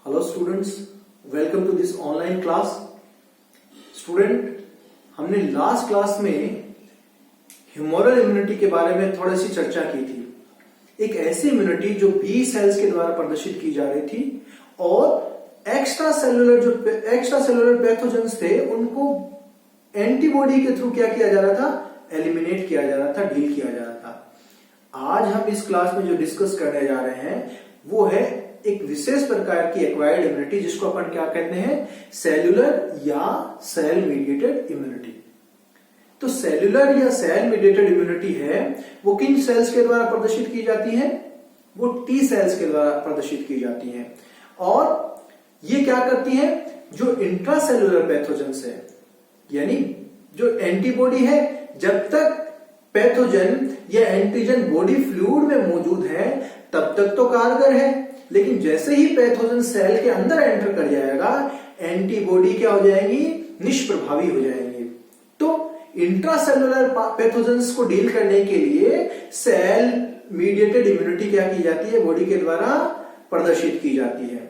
Hello students, welcome to this online class. Student, हमने last class में humoral immunity के बारे में थोड़ी सी चर्चा की थी। एक ऐसी इम्यूनिटी जो बी सेल्स के द्वारा प्रदर्शित की जा रही थी और एक्स्ट्रा सेलुलर पैथोजेंस थे उनको एंटीबॉडी के थ्रू क्या किया जा रहा था, एलिमिनेट किया जा रहा था, डील किया जा रहा था। आज हम इस क्लास में जो डिस्कस करने जा रहे हैं वो है एक विशेष प्रकार की एक्वायर्ड इम्यूनिटी, जिसको अपन क्या कहते हैं, सेल्यूलर या सेल मीडिएटेड इम्यूनिटी। तो सेल्यूलर या सेल मीडिएटेड इम्यूनिटी है वो किन सेल्स के द्वारा प्रदर्शित की जाती है, वो टी सेल्स के द्वारा प्रदर्शित की जाती है। और ये क्या करती है, जो इंट्रासेल्यूलर पैथोजेंस है, यानी जो एंटीबॉडी है, जब तक पैथोजन या एंटीजन बॉडी फ्लूइड में मौजूद है तब तक तो कारगर है, लेकिन जैसे ही पैथोजन सेल के अंदर एंटर कर जाएगा एंटीबॉडी क्या हो जाएगी, निष्प्रभावी हो जाएंगी। तो इंट्रासेल्युलर पैथोजेंस को डील करने के लिए सेल मीडिएटेड इम्यूनिटी क्या की जाती है, बॉडी के द्वारा प्रदर्शित की जाती है।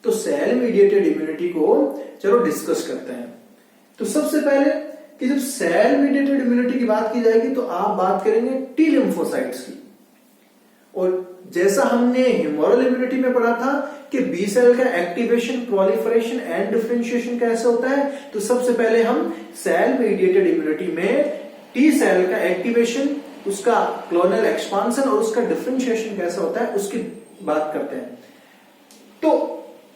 तो सेल मीडिएटेड इम्यूनिटी को चलो डिस्कस करते हैं। तो सबसे पहले कि जब सेल मीडिएटेड इम्यूनिटी की बात की जाएगी तो आप बात करेंगे टी लिम्फोसाइट्स की। और जैसा हमने ह्यूमरल इम्यूनिटी में पढ़ा था कि बी सेल का एक्टिवेशन, प्रोलिफरेशन एंड डिफरेंशिएशन कैसे होता है, तो सबसे पहले हम सेल मीडिएटेड इम्यूनिटी में टी सेल का एक्टिवेशन, उसका क्लोनल एक्सपांशन और उसका डिफरेंशिएशन कैसा होता है उसकी बात करते हैं। तो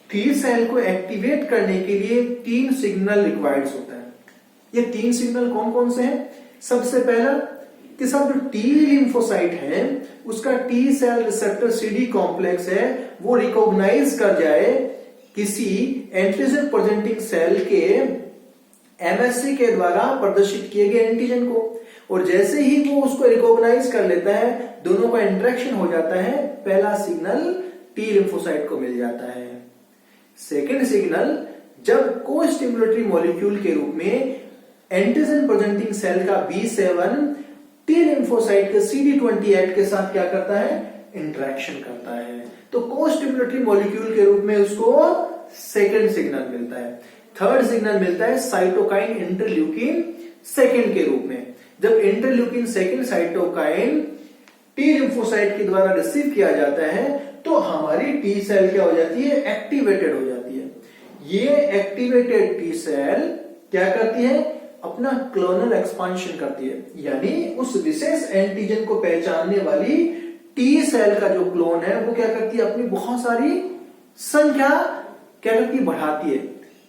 टी सेल को एक्टिवेट करने के लिए 3 सिग्नल रिक्वायर्ड होता है। ये 3 सिग्नल कौन कौन से हैं? सबसे पहला कि सब जो टी लिम्फोसाइट है उसका T cell receptor CD complex है वो रिकॉग्नाइज कर जाए किसी एंटीजन प्रेजेंटिंग सेल के एमएससी के द्वारा प्रदर्शित किए गए एंटीजन को। और जैसे ही वो उसको रिकॉग्नाइज कर लेता है, दोनों का इंटरेक्शन हो जाता है, पहला सिग्नल टी लिम्फोसाइट को मिल जाता है। सेकेंड सिग्नल जब को स्टिमुलेटरी मॉलिक्यूल के रूप में एंटीजन प्रेजेंटिंग सेल का B7 टी लिम्फोसाइट के CD28 के साथ क्या करता है, इंटरेक्शन करता है। तो को स्टिमुलेटरी मॉलिक्यूल के रूप में उसको सेकेंड सिग्नल मिलता है। थर्ड सिग्नल मिलता है साइटोकाइन इंटरल्यूकिन सेकेंड के रूप में। जब interleukin second cytokine T lymphocyte के द्वारा रिसीव किया जाता है तो हमारी टी सेल क्या हो जाती है, एक्टिवेटेड हो जाती है। ये एक्टिवेटेड टी सेल क्या करती है, अपना क्लोनल एक्सपांशन करती है, यानी उस विशेष एंटीजन को पहचानने वाली टी सेल का जो क्लोन है वो क्या करती है, अपनी बहुत सारी संख्या क्या करती है, बढ़ाती है,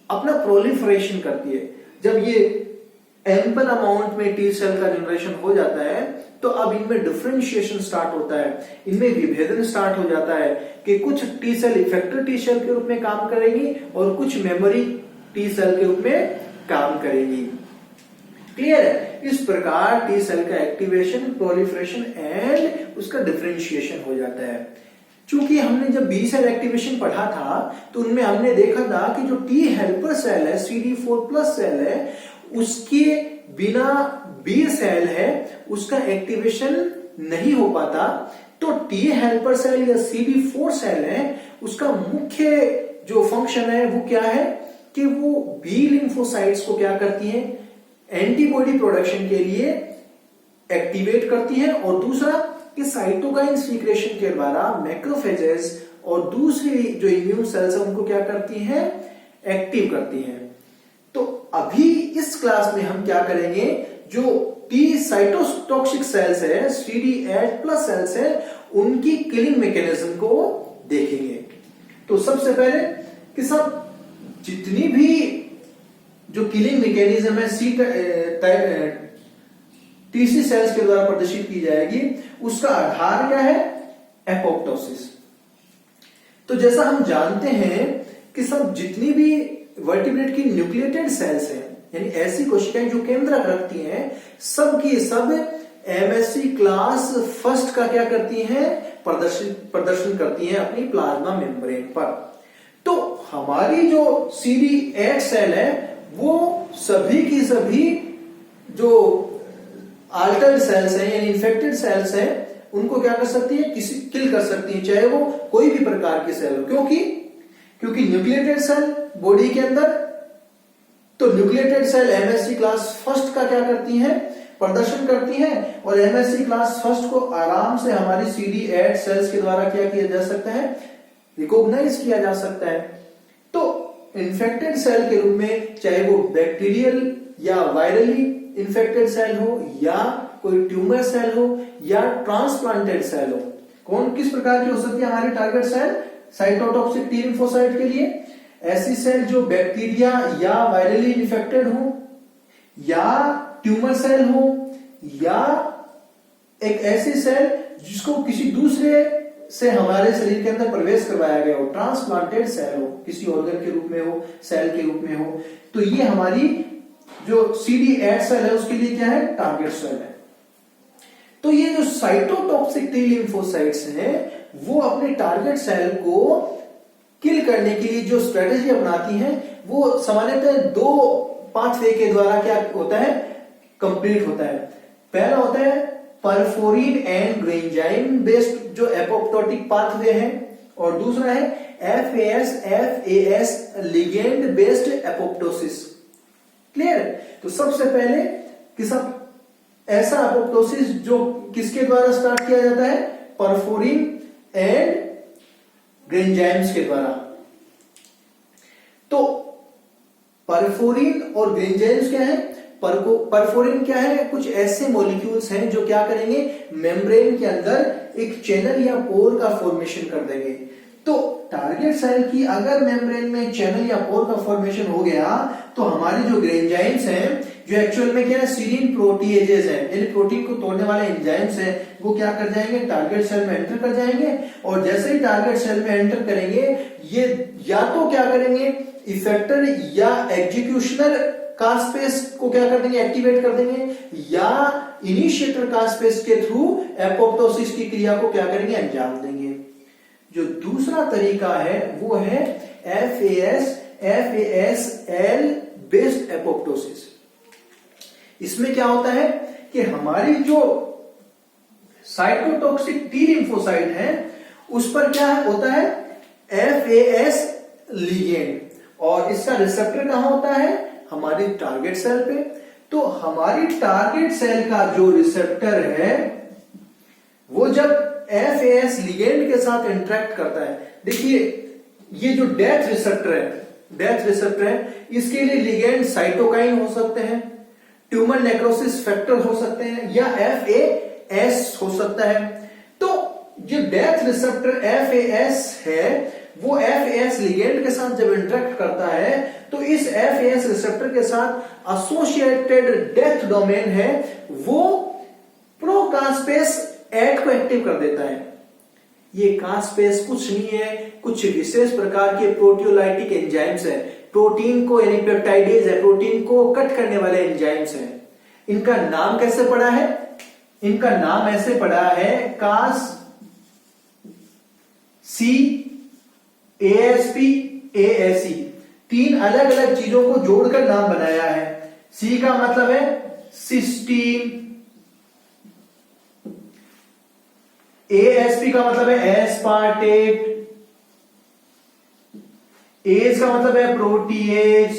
अपना प्रोलिफरेशन करती है। जब ये एम्पल अमाउंट में टी सेल का जनरेशन हो जाता है तो अब इनमें डिफरेंशिएशन स्टार्ट होता है, इनमें विभेदन स्टार्ट हो जाता है कि कुछ T cell effector T cell के रूप में काम करेंगी और कुछ मेमोरी टी सेल के रूप में काम करेंगी। क्लियर है? इस प्रकार टी सेल का एक्टिवेशन, प्रोलिफरेशन एंड उसका डिफरेंशिएशन हो जाता है। चूंकि हमने जब बी सेल एक्टिवेशन पढ़ा था तो उनमें हमने देखा था कि जो टी हेल्पर सेल है, CD4+ सेल है, उसके बिना बी सेल है उसका एक्टिवेशन नहीं हो पाता। तो टी हेल्पर सेल या CD4 सेल है उसका मुख्य जो फंक्शन है वो क्या है कि वो बी लिम्फोसाइट्स को क्या करती है, एंटीबॉडी प्रोडक्शन के लिए एक्टिवेट करती है। और दूसरा कि साइटोकाइन सीक्रेशन के द्वारा मैक्रोफेजेस और दूसरी जो इम्यून सेल्स है उनको क्या करती हैं, एक्टिव करती हैं। तो अभी इस क्लास में हम क्या करेंगे, जो टी साइटोटॉक्सिक सेल्स है, CD8+ सेल्स है, उनकी किलिंग मैकेनिज्म को देखेंगे। तो सबसे पहले कि सब जितनी भी जो किलिंग मैकेनिज्म है टीसी सेल्स के द्वारा प्रदर्शित की जाएगी, उसका आधार क्या है, एपोप्टोसिस। तो जैसा हम जानते हैं कि सब जितनी भी वर्टिब्रेट की न्यूक्लिएटेड सेल्स हैं, यानी ऐसी कोशिकाएं जो केंद्रक रखती हैं, सब की सब एमएससी क्लास फर्स्ट का क्या करती हैं, प्रदर्शन करती हैं अपनी प्लाज्मा मेम्ब्रेन पर। तो हमारी जो CD8 सेल है वो सभी की सभी जो अल्टर्ड सेल्स हैं यानी इन्फेक्टेड सेल्स हैं उनको क्या कर सकती है, किल कर सकती है, चाहे वो कोई भी प्रकार की सेल हो। क्योंकि क्योंकि न्यूक्लिएटेड सेल बॉडी के अंदर, तो nucleated cell MHC class first का क्या करती है, प्रदर्शन करती है, और एमएससी क्लास फर्स्ट को आराम से हमारी CD8 सेल्स के द्वारा क्या किया जा सकता है, रिकॉग्नाइज किया जा सकता है। तो इन्फेक्टेड सेल के रूप में, चाहे वो बैक्टीरियल या वायरली इन्फेक्टेड सेल हो, या कोई ट्यूमर सेल हो, या ट्रांसप्लांटेड सेल हो, कौन किस प्रकार की हो सकती है हमारी target cell cytotoxic T lymphocyte के लिए? ऐसी सेल जो बैक्टीरिया या वायरली इन्फेक्टेड हो, या ट्यूमर सेल हो, या एक ऐसी सेल जिसको किसी दूसरे से हमारे शरीर के अंदर प्रवेश करवाया गया हो, ट्रांसप्लांटेड सेल हो, किसी ऑर्गन के रूप में हो, सेल के रूप में हो। तो ये हमारी जो CD8 सेल है उसके लिए क्या है, टारगेट सेल है। तो ये जो साइटोटॉक्सिक टी लिम्फोसाइट्स हैं वो अपने टारगेट सेल को किल करने के लिए जो स्ट्रेटेजी अपनाती हैं वो सामान्यतः 2 पाथवे के द्वारा क्या होता है, कंप्लीट होता है। पहला होता है परफोरिन एंड ग्रेंजाइम बेस्ड जो एपोप्टोटिक पाथवे है, और दूसरा है FAS ligand based apoptosis. Clear? तो सबसे पहले ऐसा एपोप्टोसिस जो किसके द्वारा स्टार्ट किया जाता है, परफोरिन एंड ग्रेंजाइम्स के द्वारा। तो परफोरिन और ग्रेंजाइम्स क्या है, परफोरिन क्या है, कुछ ऐसे मॉलिक्यूल्स हैं जो क्या करेंगे, मेम्ब्रेन के अंदर एक चैनल या पोर का फॉर्मेशन कर देंगे। तो टारगेट सेल की अगर मेम्ब्रेन में चैनल या पोर का फॉर्मेशन हो गया तो हमारी जो ग्रेंजाइम्स हैं, जो एक्चुअल में क्या है, सीरीन प्रोटीएजेस हैं, यानी प्रोटीन को तोड़ने वाले एंजाइम्स हैं, वो क्या कर जाएंगे, टारगेट सेल में एंटर कर जाएंगे। और जैसे ही टारगेट सेल में एंटर करेंगे, ये या तो क्या करेंगे, इफेक्टर या एग्जीक्यूशनर कास्पेस को क्या कर देंगे, एक्टिवेट कर देंगे, या इनिशिएटर कास्पेस के थ्रू एपोप्टोसिस की क्रिया को क्या करेंगे, अंजाम देंगे। जो दूसरा तरीका है वो है FASL बेस्ड एपोप्टोसिस। इसमें क्या होता है कि हमारी जो साइटोटॉक्सिक टी लिम्फोसाइट है उस पर क्या होता है, FAS लिगेंड, और इसका रिसेप्टर कहां होता है, हमारी टारगेट सेल पे। तो हमारी टारगेट सेल का जो रिसेप्टर है वो जब FAS लिगेंड के साथ इंटरेक्ट करता है, देखिए ये जो डेथ रिसेप्टर है, इसके लिए लिगेंड साइटोकाइन हो सकते हैं, ट्यूमर नेक्रोसिस फैक्टर हो सकते हैं, या FAS हो सकता है। तो जो डेथ रिसेप्टर FAS है वो FAS लिगेंड के साथ जब इंटरेक्ट करता है तो इस FAS रिसेप्टर के साथ एसोसिएटेड डेथ डोमेन है वो प्रोकास्पेस 8 को एक्टिव कर देता है। ये कास्पेस कुछ नहीं है, कुछ विशेष प्रकार के प्रोटियोलाइटिक एंजाइम्स है, प्रोटीन को यानी पेप्टाइडेज है, प्रोटीन को कट करने वाले एंजाइम्स हैं। इनका नाम कैसे पड़ा है, इनका नाम ऐसे पड़ा है कास सी ASP ASE, 3 अलग अलग चीजों को जोड़कर नाम बनाया है। सी का मतलब है सिस्टीन, ASP का मतलब है एस्पार्टेट, एज का मतलब है प्रोटीएज।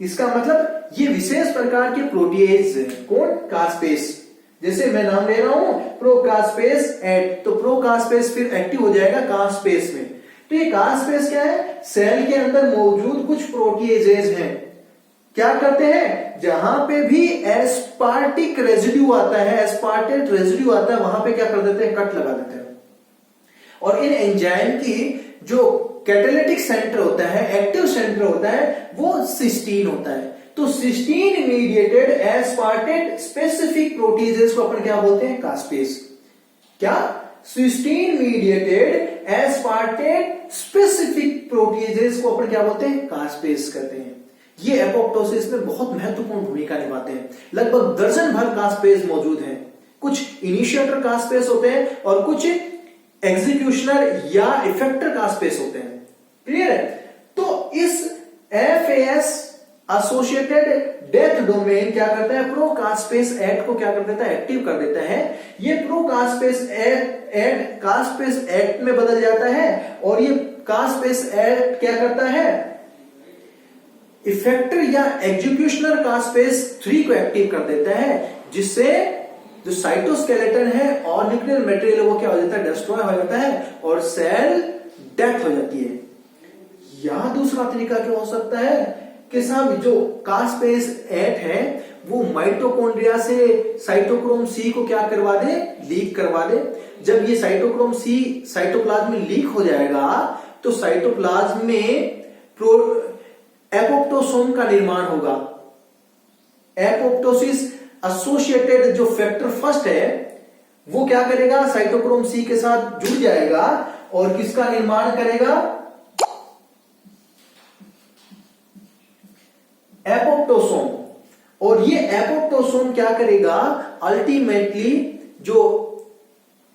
इसका मतलब ये विशेष प्रकार के प्रोटीएज है। कौन, कास्पेस। जैसे मैं नाम ले रहा हूं प्रोकास्पेस 8, तो प्रोकास्पेस फिर एक्टिव हो जाएगा कास्पेस में। तो ये कास्पेस क्या है, सेल के अंदर मौजूद कुछ प्रोटीएजेज हैं, क्या करते हैं, जहां पे भी एस्पार्टिक रेजिड्यू आता है, एस्पार्टेट रेजिड्यू आता है, वहां पे क्या कर देते हैं, कट लगा देते हैं। और इन एंजाइम की जो कैटालिटिक सेंटर होता है, एक्टिव सेंटर होता है, वो सिस्टीन होता है। तो cysteine mediated aspartate specific proteases को अपन क्या बोलते हैं, कास्पेस। क्या, cysteine mediated aspartate specific proteases को अपन क्या बोलते हैं, कास्पेस कहते हैं। ये एपोप्टोसिस में बहुत महत्वपूर्ण भूमिका निभाते हैं। लगभग दर्जन भर कास्पेस मौजूद हैं। कुछ इनिशिएटर कास्पेस होते हैं और कुछ एग्जीक्यूशनर या इफेक्टर कास्पेस होते हैं। क्लियर है? तो इस FAS एसोसिएटेड डेथ डोमेन क्या करता है, प्रोकास्पेस 8 को क्या कर देता है, एक्टिव कर देता है। ये प्रोकास्पेस 8 कास्पेस 8 में बदल जाता है और ये कास्पेस एक्ट क्या करता है, इफेक्टर या एग्जीक्यूशनर कास्पेस 3 को एक्टिव कर देता है, जिससे जो साइटोस्केलेटन है और न्यूक्लियर मटेरियल वो क्या हो जाता है, डिस्ट्रॉय हो जाता है और सेल डेथ हो जाती है। या दूसरा तरीका क्या हो सकता है कि साहब जो कास्पेस 8 है वो माइटोकॉन्ड्रिया से साइटोक्रोम सी को क्या करवा दे, लीक करवा दे। जब ये साइटोक्रोम सी साइटोप्लाज्म में लीक हो जाएगा तो साइटोप्लाज्म में एपोप्टोसोम का निर्माण होगा। एपोप्टोसिस एसोसिएटेड जो फैक्टर फर्स्ट है वो क्या करेगा, साइटोक्रोम सी के साथ जुड़ जाएगा और किसका निर्माण करेगा, एपोप्टोसोम। और ये एपोप्टोसोम क्या करेगा, अल्टीमेटली जो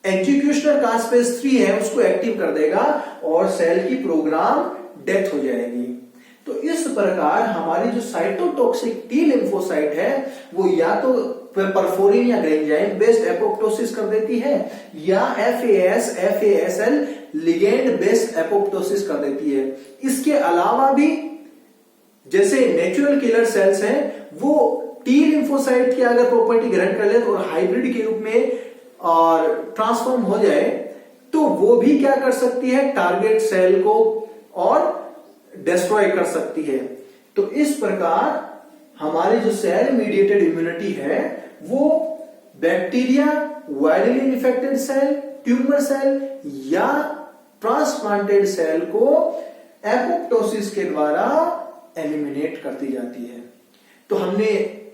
एग्जीक्यूशनर कास्पेस 3 है उसको एक्टिव कर देगा और सेल की प्रोग्राम डेथ हो जाएगी। तो इस प्रकार हमारी जो साइटोटॉक्सिक टी लिम्फोसाइट है वो या तो परफोरिन या ग्रेंजाइम बेस्ड एपोप्टोसिस कर देती है या FASL लिगेंड बेस्ड एपोप्टोसिस कर देती है। इसके अलावा भी जैसे नेचुरल किलर सेल्स हैं वो टी लिम्फोसाइट की अगर प्रॉपर्टी ग्रहण कर ले तो हाइब्रिड के रूप में और ट्रांसफॉर्म हो जाए तो वो भी क्या कर सकती है, टारगेट सेल को और डिस्ट्रॉय कर सकती है। तो इस प्रकार हमारी जो सेल मीडिएटेड इम्यूनिटी है वो bacteria, virally infected cell, tumour cell या ट्रांसप्लांटेड सेल को एपोप्टोसिस के द्वारा एलिमिनेट करती जाती है। तो हमने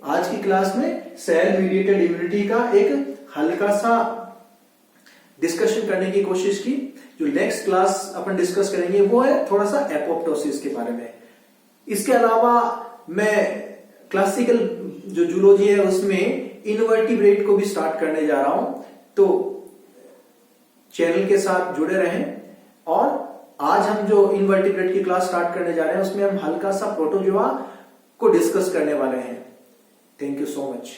आज की क्लास में सेल मीडिएटेड इम्यूनिटी का एक हल्का सा डिस्कशन करने की कोशिश की। जो नेक्स्ट क्लास अपन डिस्कस करेंगे वो है थोड़ा सा एपोप्टोसिस के बारे में। इसके अलावा मैं क्लासिकल जो जूलॉजी है उसमें इनवर्टिब्रेट को भी स्टार्ट करने जा रहा हूं, तो चैनल के साथ जुड़े रहें। और आज हम जो इनवर्टिब्रेट की क्लास स्टार्ट करने जा रहे हैं उसमें हम हल्का सा प्रोटोजोआ को डिस्कस करने वाले हैं। Thank you so much.